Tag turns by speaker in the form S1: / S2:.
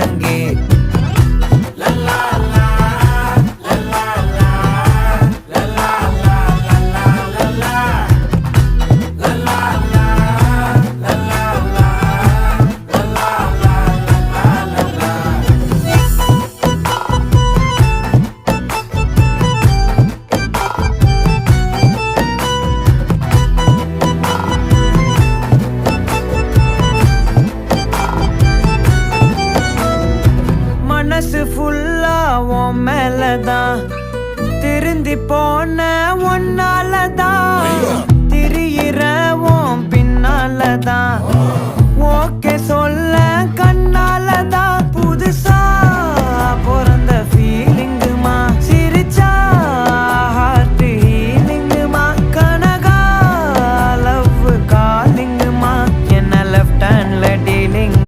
S1: முழங்கே மனசு ஃபுல்லா உன் மேலதான் திருந்தி போன ஒன்னாலதான் திரியிற உன் பின்னாலதான் ஓகே சொல்ல கண்ணாலதான்